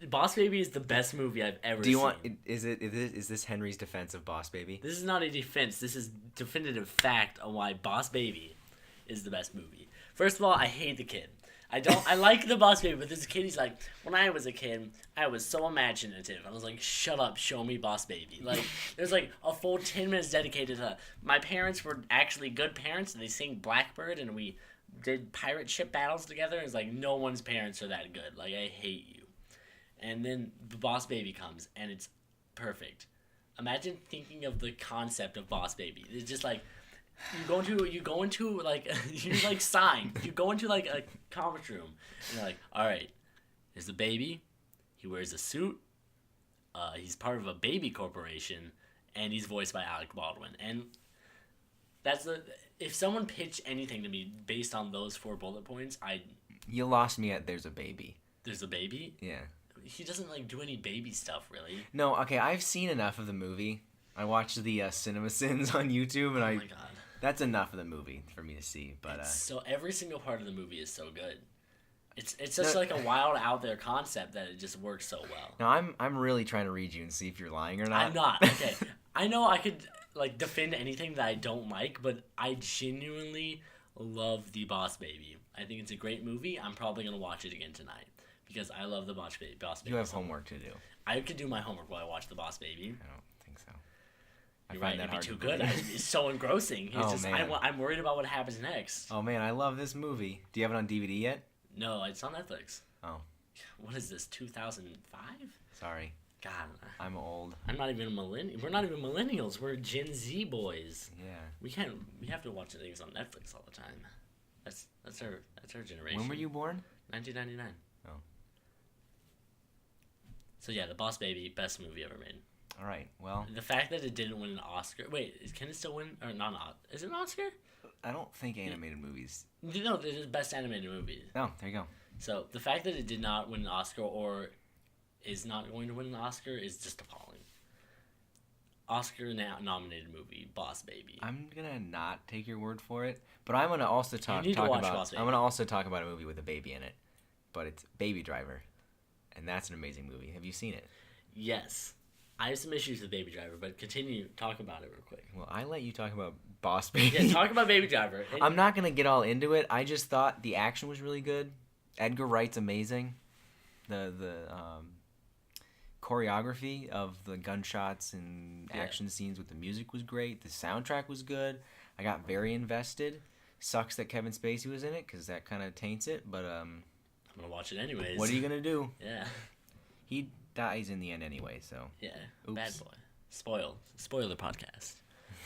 Boss Baby is the best movie I've ever seen. Is this Henry's defense of Boss Baby? This is not a defense. This is definitive fact on why Boss Baby is the best movie. First of all, I hate the kid. I like the Boss Baby, but this kid, he's like, when I was a kid, I was so imaginative. I was like, shut up, show me Boss Baby. Like, there's like a full 10 minutes dedicated to, my parents were actually good parents, and they sing Blackbird, and we did pirate ship battles together. It's like, no one's parents are that good. Like, I hate you. And then the Boss Baby comes, and it's perfect. Imagine thinking of the concept of Boss Baby. It's just like, you go into like you're like signed. You go into like a conference room and you're like, all right, there's a baby. He wears a suit. He's part of a baby corporation, and he's voiced by Alec Baldwin. And if someone pitched anything to me based on those 4 bullet points, You lost me at there's a baby. There's a baby? Yeah. He doesn't like do any baby stuff really. No, okay, I've seen enough of the movie. I watched the Cinema Sins on YouTube, and oh my god. That's enough of the movie for me to see. But so every single part of the movie is so good. It's just like a wild out there concept that it just works so well. No, I'm really trying to read you and see if you're lying or not. I'm not. Okay. I know I could like defend anything that I don't like, but I genuinely love The Boss Baby. I think it's a great movie. I'm probably gonna watch it again tonight because I love The Boss Baby. You have homework to do. I could do my homework while I watch The Boss Baby. I don't think so. You're right, it'd be too good. It's so engrossing. Man. I'm worried about what happens next. Oh, man, I love this movie. Do you have it on DVD yet? No, it's on Netflix. Oh. What is this, 2005? Sorry. God. I'm old. I'm not even a millennial. We're not even millennials. We're Gen Z boys. Yeah. We have to watch things on Netflix all the time. That's our generation. When were you born? 1999. Oh. So yeah, The Boss Baby, best movie ever made. All right. Well, the fact that it didn't win an Oscar. Wait, can it still win or not? Is it an Oscar? I don't think animated movies. No, it is best animated movie. Oh, there you go. So the fact that it did not win an Oscar or is not going to win an Oscar is just appalling. Oscar nominated movie, Boss Baby. I'm gonna not take your word for it, but I'm gonna also talk about. I'm gonna also talk about a movie with a baby in it, but it's Baby Driver, and that's an amazing movie. Have you seen it? Yes. I have some issues with Baby Driver, but continue talk about it real quick. Well, I let you talk about Boss Baby. Yeah, talk about Baby Driver. I'm not gonna get all into it. I just thought the action was really good. Edgar Wright's amazing. The choreography of the gunshots and action scenes with the music was great. The soundtrack was good. I got very invested. Sucks that Kevin Spacey was in it because that kind of taints it. But I'm gonna watch it anyways. What are you gonna do? Yeah. He dies in the end anyway, so. Yeah. Oops. Bad boy. Spoiler podcast.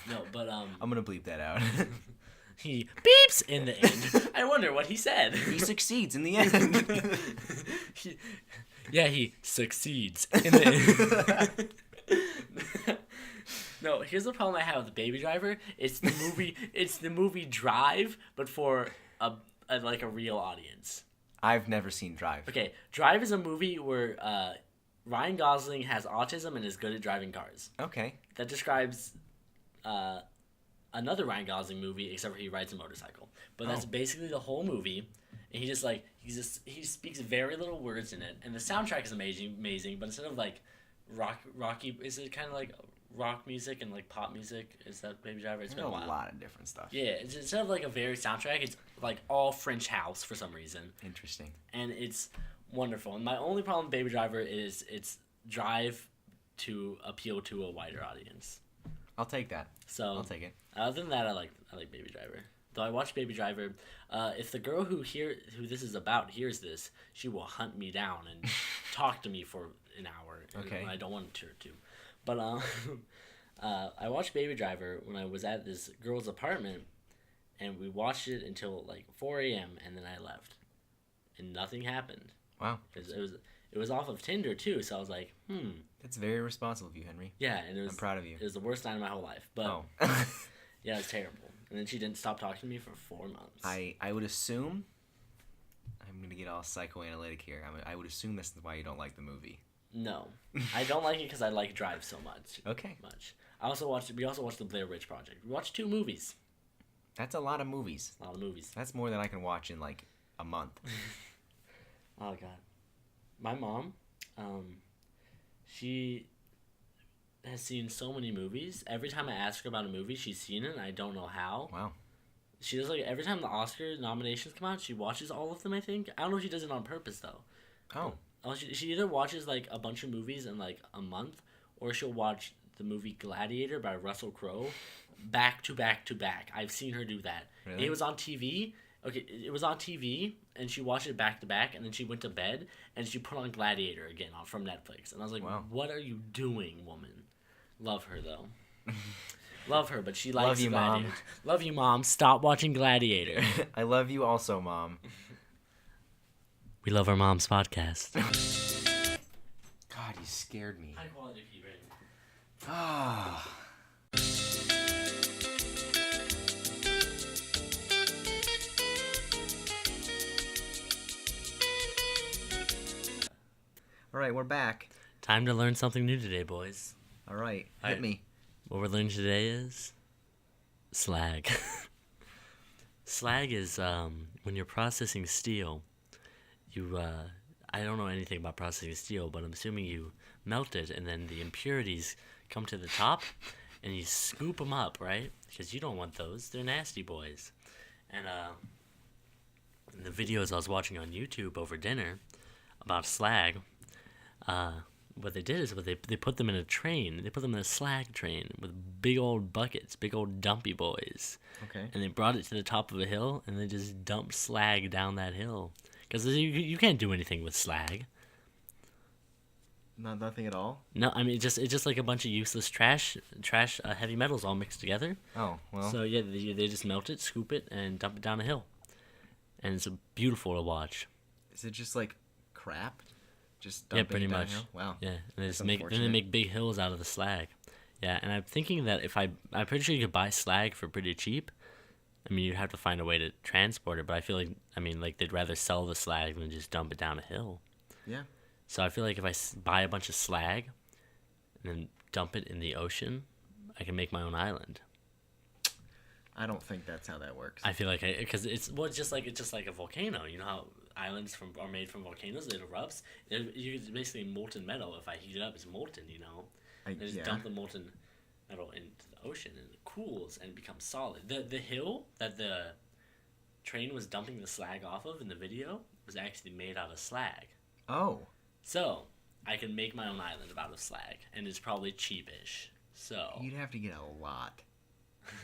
No, but I'm gonna bleep that out. He beeps in the end. I wonder what he said. He succeeds in the end. He succeeds in the end. No, here's the problem I have with Baby Driver. It's the movie. It's the movie Drive, but for like a real audience. I've never seen Drive. Okay, Drive is a movie where Ryan Gosling has autism and is good at driving cars. Okay. That describes another Ryan Gosling movie, except for he rides a motorcycle. But that's basically the whole movie. And he speaks very little words in it, and the soundtrack is amazing. But instead of like rocky, is it kind of like rock music and like pop music? Is that Baby Driver? It's been a while. A lot of different stuff. Yeah, it's instead of like a very soundtrack, it's like all French house for some reason. Interesting. And it's wonderful. And my only problem with Baby Driver is it's Drive to appeal to a wider audience. I'll take that. So I'll take it. Other than that, I like Baby Driver. Though I watched Baby Driver. If the girl who this is about hears this, she will hunt me down and talk to me for an hour. Okay. I don't want her to. But I watched Baby Driver when I was at this girl's apartment, and we watched it until like 4 a.m. and then I left, and nothing happened. Wow. Because it was off of Tinder too, so I was like, That's very responsible of you, Henry. Yeah, and I'm proud of you. It was the worst night of my whole life. But yeah, it was terrible. And then she didn't stop talking to me for 4 months. I would assume, I'm going to get all psychoanalytic here. I would assume this is why you don't like the movie. No. I don't like it because I like Drive so much. Okay. We also watched the Blair Witch Project. We watched 2 movies. That's a lot of movies. A lot of movies. That's more than I can watch in like a month. Oh, God. My mom, she has seen so many movies. Every time I ask her about a movie, she's seen it, and I don't know how. Wow. She does, like, every time the Oscar nominations come out, she watches all of them, I think. I don't know if she does it on purpose, though. Oh. She either watches, like, a bunch of movies in, like, a month, or she'll watch the movie Gladiator by Russell Crowe back to back to back. I've seen her do that. Really? It was on TV. Okay, it was on TV, and she watched it back to back, and then she went to bed, and she put on Gladiator again from Netflix. And I was like, wow. What are you doing, woman? Love her, though. Love her, but she likes Love you, Gladiator. Mom. Love you, Mom. Stop watching Gladiator. I love you also, Mom. We love our mom's podcast. God, you scared me. High quality feedback. Ah. All right, we're back. Time to learn something new today, boys. All right, hit me. What we're learning today is slag. Slag is when you're processing steel. I don't know anything about processing steel, but I'm assuming you melt it, and then the impurities come to the top, and you scoop them up, right? Because you don't want those; they're nasty boys. And in the videos I was watching on YouTube over dinner about slag, what they did is they put them in a train. They put them in a slag train with big old buckets, big old dumpy boys. Okay. And they brought it to the top of a hill, and they just dumped slag down that hill. Because you can't do anything with slag. Nothing at all? No, I mean, it's just like a bunch of useless trash, heavy metals all mixed together. Oh, well. So, yeah, they just melt it, scoop it, and dump it down a hill. And it's beautiful to watch. Is it just like crap? Just dumping pretty it much. downhill? Wow. Yeah, and That's then they make big hills out of the slag. Yeah, and I'm thinking that I'm pretty sure you could buy slag for pretty cheap. I mean, you'd have to find a way to transport it, but I feel like, they'd rather sell the slag than just dump it down a hill. Yeah. So I feel like if I buy a bunch of slag and then dump it in the ocean, I can make my own island. I don't think that's how that works. I feel like because it's just like a volcano. You know how islands are made from volcanoes? It erupts. It's basically molten metal. If I heat it up, it's molten. You know, they just dump the molten metal into the ocean, and it cools and becomes solid. The hill that the train was dumping the slag off of in the video was actually made out of slag. Oh. So I can make my own island out of slag, and it's probably cheapish. So You'd have to get a lot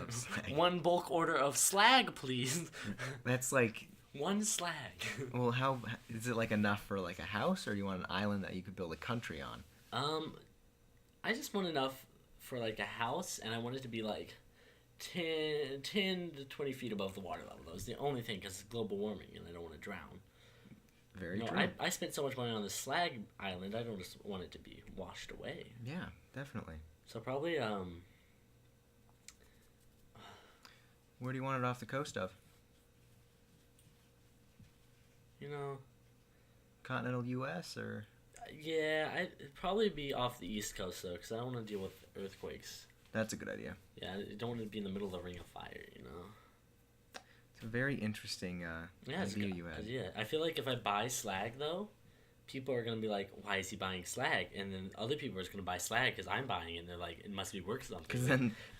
of slag. One bulk order of slag, please. That's like... One slag. Well, how... Is it like enough for like a house, or do you want an island that you could build a country on? I just want enough for like a house, and I want it to be like 10 to 20 feet above the water level. That was the only thing, because it's global warming, and I don't want to drown. Very No, true. I spent so much money on the slag island, I don't just want it to be washed away. Yeah, definitely. So probably Where do you want it off the coast of? You know, Continental U.S. or? yeah, it'd probably be off the East Coast though, because I don't want to deal with earthquakes. That's a good idea. Yeah, I don't want to be in the middle of the ring of fire. You know. It's a very interesting idea you had. Yeah, I feel like if I buy slag though, people are gonna be like, "Why is he buying slag?" And then other people are just gonna buy slag because I'm buying it, and they're like, "It must be worth something." Because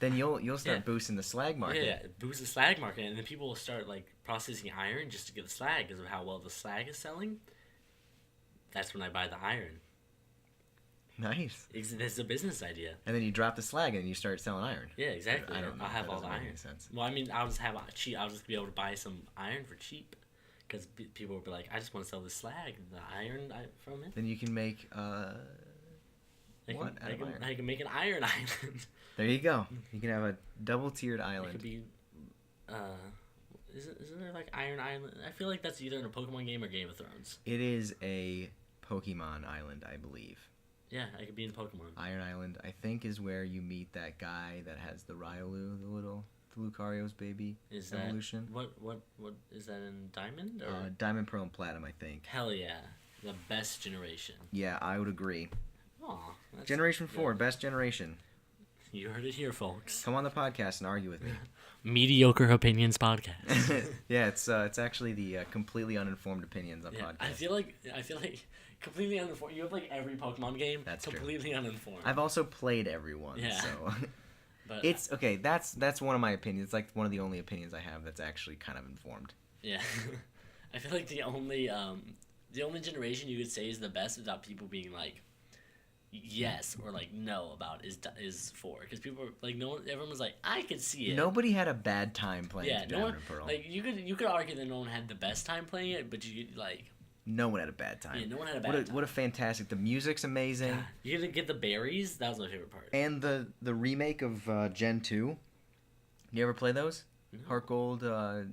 then you'll start boosting the slag market. Yeah, boost the slag market, and then people will start like processing iron just to get the slag because of how well the slag is selling. That's when I buy the iron. Nice. It's a business idea. And then you drop the slag and you start selling iron. Yeah, exactly. I don't know. I'll have all the That doesn't make iron. any sense. Well, I mean, I'll just have cheap. I'll just be able to buy some iron for cheap, because people will be like, "I just want to sell the slag, the iron from it." Then you can make I iron? can make an iron island. There you go. You can have a double-tiered It island. could be, isn't there like Iron Island? I feel like that's either in a Pokemon game or Game of Thrones. It is a Pokemon island, I believe. Yeah, I could be in Pokemon. Iron Island, I think, is where you meet that guy that has the Riolu, the Lucario's baby Is evolution. that what is that in Diamond or Diamond, Pearl, and Platinum, I think. Hell yeah, the best generation. Yeah, I would agree. Aw, Generation 4, best generation. You heard it here, folks. Come on the podcast and argue with me. Mediocre Opinions Podcast. Yeah, it's actually the completely uninformed opinions on podcast. I feel like completely uninformed. You have like every Pokemon game. That's completely uninformed. I've also played every one, Yeah. so But it's okay. That's one of my opinions. It's like one of the only opinions I have that's actually kind of informed. yeah, I feel like the only generation you could say is the best without people being like yes or like no about is 4, because people are, like everyone was like I could see it. Nobody had a bad time playing Diamond and Pearl. Like you could argue that no one had the best time playing it, but you like no one had a bad time. Yeah, no one had a bad time. What a fantastic! The music's amazing. God, you get to get the berries. That was my favorite part. And the remake of Gen 2. You ever play those? No. Heart Gold,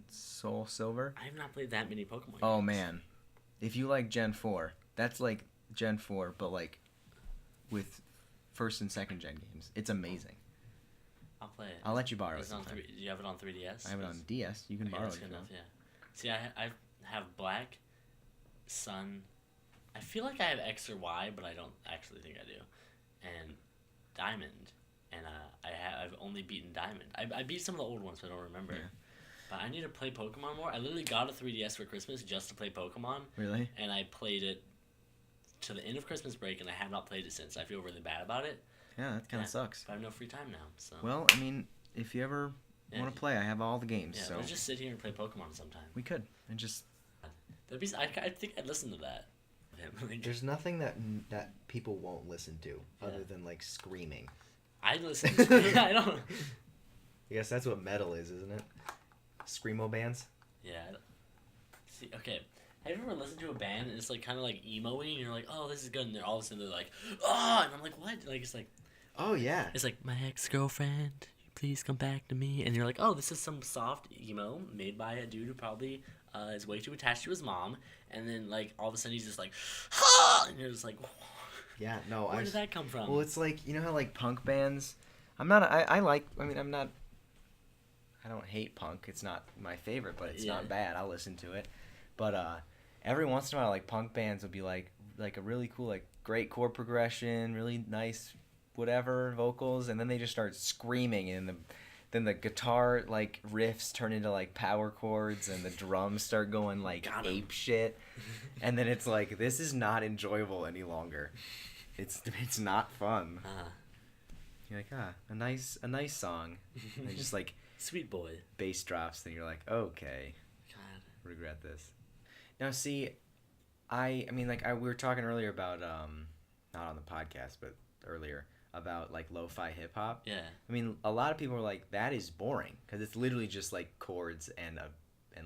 Soul Silver. I have not played that many Pokemon. Oh games. man, if you like Gen 4, that's like Gen 4, but like with first and second gen games. It's amazing. I'll play it. I'll let you borrow it. Do you have it on 3DS? I have it on DS. You can borrow it. Good enough, yeah. See, I have Black, Sun. I feel like I have X or Y, but I don't actually think I do. And Diamond, and I've only beaten Diamond. I beat some of the old ones, but I don't remember. Yeah. But I need to play Pokemon more. I literally got a 3DS for Christmas just to play Pokemon. Really? And I played it to the end of Christmas break, and I have not played it since. I feel really bad about it. Yeah, that kind of sucks. But I have no free time now, so. Well, I mean, if you ever want to play, I have all the games. Yeah, so let's just sit here and play Pokemon sometime. we could and just. I think I'd listen to that. There's nothing that people won't listen to other than like screaming. I listen. I don't. I guess that's what metal is, isn't it? Screamo bands. Yeah. See, okay. Have you ever listened to a band and it's like kind of like emo-y and you're like, oh, this is good, and then all of a sudden they're like, oh, and I'm like, what? Like it's like. Oh yeah. It's like my ex-girlfriend, please come back to me, and you're like, oh, this is some soft emo made by a dude who probably is way too attached to his mom, and then like all of a sudden he's just like, ah! And you're just like, yeah, no. Where did that come from? Well, it's like, you know how like punk bands. I don't hate punk. It's not my favorite, but it's not bad. I'll listen to it. But every once in a while, like punk bands will be like a really cool, like great chord progression, really nice whatever vocals, and then they just start screaming, and then the guitar like riffs turn into like power chords, and the drums start going like ape shit, and then it's like, this is not enjoyable any longer. It's not fun. You're like, a nice song. And they just like sweet boy bass drops, then you're like, okay, God, regret this. Now see, I mean, like we were talking earlier about not on the podcast but earlier about like lo-fi hip hop. Yeah. I mean, a lot of people are like, that is boring because it's literally just like chords and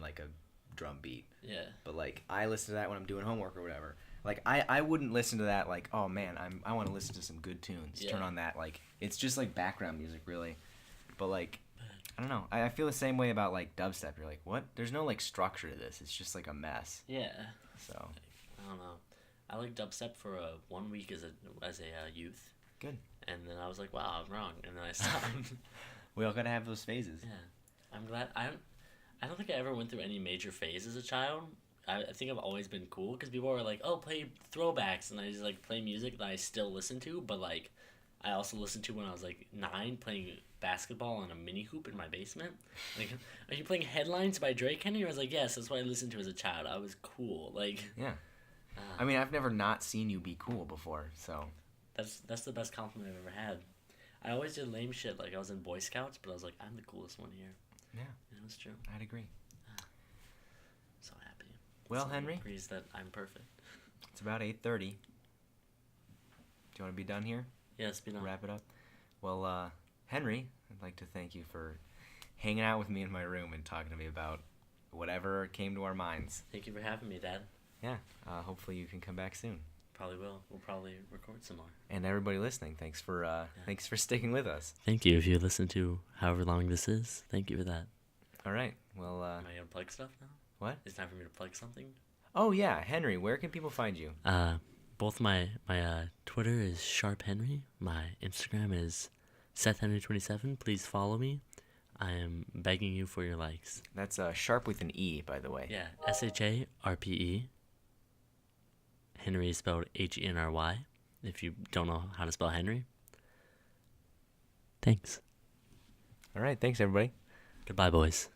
like a drum beat. Yeah. But like I listen to that when I'm doing homework or whatever. Like I wouldn't listen to that like, oh man, I want to listen to some good tunes. Yeah. Turn on that, like it's just like background music really. But like I don't know. I feel the same way about like dubstep. You're like, what? There's no like structure to this. It's just like a mess. Yeah. So I don't know. I like dubstep for 1 week as a youth. Good. And then I was like, wow, I was wrong, and then I stopped. We all gotta have those phases. Yeah. I'm glad. I don't think I ever went through any major phase as a child. I think I've always been cool because people were like, "Oh, play throwbacks," and I just like play music that I still listen to. But like, I also listened to when I was like 9, playing basketball on a mini hoop in my basement. Like, are you playing Headlines by Drake, Henry? I was like, yes, that's what I listened to as a child. I was cool. Like, Yeah. I mean, I've never not seen you be cool before, so. that's the best compliment I've ever had. I always did lame shit. Like I was in Boy Scouts, but I was like, I'm the coolest one here. Yeah, And it was true. I'd agree. So happy. Well, Someone Henry, agrees that I'm perfect. it's about 8:30. Do you want to be done here? Yes, be done. Wrap it up. Well, Henry, I'd like to thank you for hanging out with me in my room and talking to me about whatever came to our minds. Thank you for having me, Dad. Yeah, hopefully you can come back soon. Probably will. We'll probably record some more. And everybody listening, thanks for sticking with us. Thank you. If you listen to however long this is, thank you for that. All right. Well, Am I gonna plug stuff now? what? It's time for me to plug something. Oh yeah, Henry, where can people find you? Both my Twitter is Sharpe Henry. My Instagram is SethHenry27. Please follow me. I am begging you for your likes. That's Sharpe with an E, by the way. Yeah, SHARPE. Henry is spelled HENRY. If you don't know how to spell Henry. Thanks. All right, thanks everybody. Goodbye, boys.